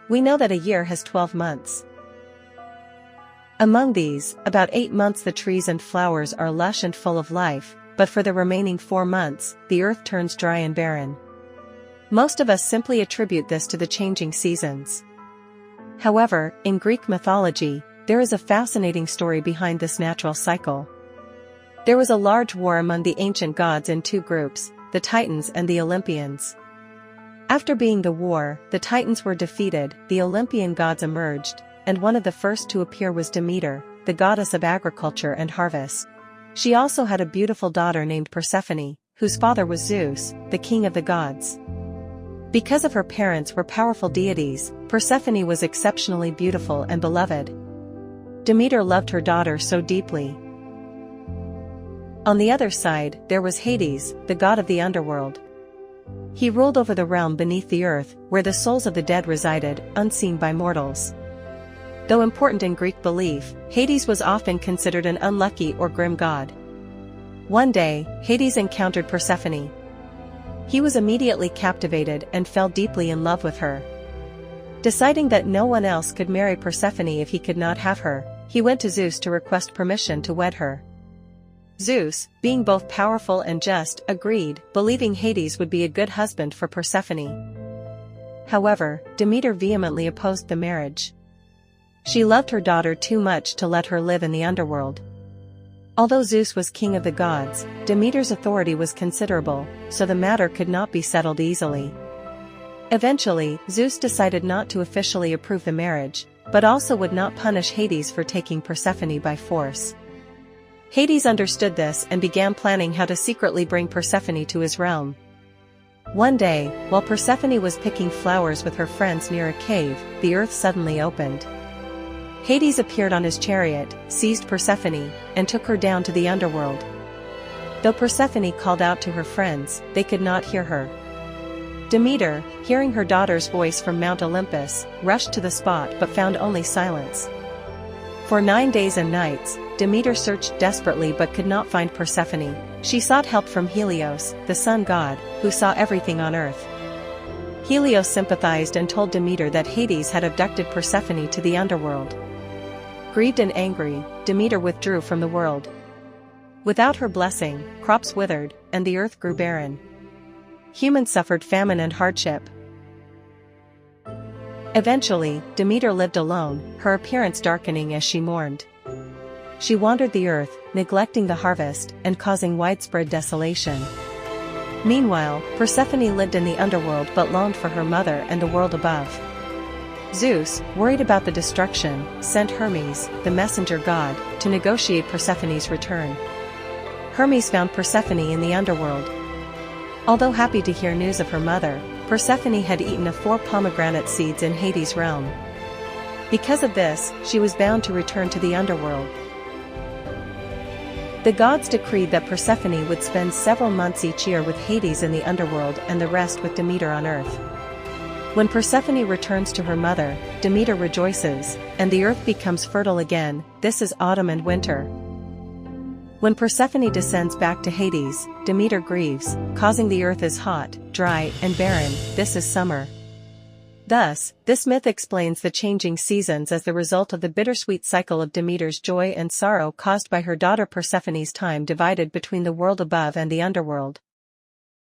We know that a year has 12 months. Among these, about 8 months the trees and flowers are lush and full of life, but for the remaining 4 months, the earth turns dry and barren. Most of us simply attribute this to the changing seasons. However, in Greek mythology, there is a fascinating story behind this natural cycle. There was a large war among the ancient gods in 2 groups, the Titans and the Olympians. After being the war, the Titans were defeated, the Olympian gods emerged, and one of the first to appear was Demeter, the goddess of agriculture and harvest. She also had a beautiful daughter named Persephone, whose father was Zeus, the king of the gods. Because of her parents were powerful deities, Persephone was exceptionally beautiful and beloved. Demeter loved her daughter so deeply. On the other side, there was Hades, the god of the underworld. He ruled over the realm beneath the earth, where the souls of the dead resided, unseen by mortals. Though important in Greek belief, Hades was often considered an unlucky or grim god. One day, Hades encountered Persephone. He was immediately captivated and fell deeply in love with her. Deciding that no one else could marry Persephone if he could not have her, he went to Zeus to request permission to wed her. Zeus, being both powerful and just, agreed, believing Hades would be a good husband for Persephone. However, Demeter vehemently opposed the marriage. She loved her daughter too much to let her live in the underworld. Although Zeus was king of the gods, Demeter's authority was considerable, so the matter could not be settled easily. Eventually, Zeus decided not to officially approve the marriage, but also would not punish Hades for taking Persephone by force. Hades understood this and began planning how to secretly bring Persephone to his realm. One day, while Persephone was picking flowers with her friends near a cave, the earth suddenly opened. Hades appeared on his chariot, seized Persephone, and took her down to the underworld. Though Persephone called out to her friends, they could not hear her. Demeter, hearing her daughter's voice from Mount Olympus, rushed to the spot but found only silence. For 9 days and nights, Demeter searched desperately but could not find Persephone. She sought help from Helios, the sun god, who saw everything on earth. Helios sympathized and told Demeter that Hades had abducted Persephone to the underworld. Grieved and angry, Demeter withdrew from the world. Without her blessing, crops withered, and the earth grew barren. Humans suffered famine and hardship. Eventually, Demeter lived alone, her appearance darkening as she mourned. She wandered the earth, neglecting the harvest, and causing widespread desolation. Meanwhile, Persephone lived in the underworld but longed for her mother and the world above. Zeus, worried about the destruction, sent Hermes, the messenger god, to negotiate Persephone's return. Hermes found Persephone in the underworld. Although happy to hear news of her mother, Persephone had eaten 4 pomegranate seeds in Hades' realm. Because of this, she was bound to return to the underworld. The gods decreed that Persephone would spend several months each year with Hades in the underworld and the rest with Demeter on earth. When Persephone returns to her mother, Demeter rejoices, and the earth becomes fertile again. This is autumn and winter. When Persephone descends back to Hades, Demeter grieves, causing the earth is hot, dry, and barren. This is summer. Thus, this myth explains the changing seasons as the result of the bittersweet cycle of Demeter's joy and sorrow caused by her daughter Persephone's time divided between the world above and the underworld.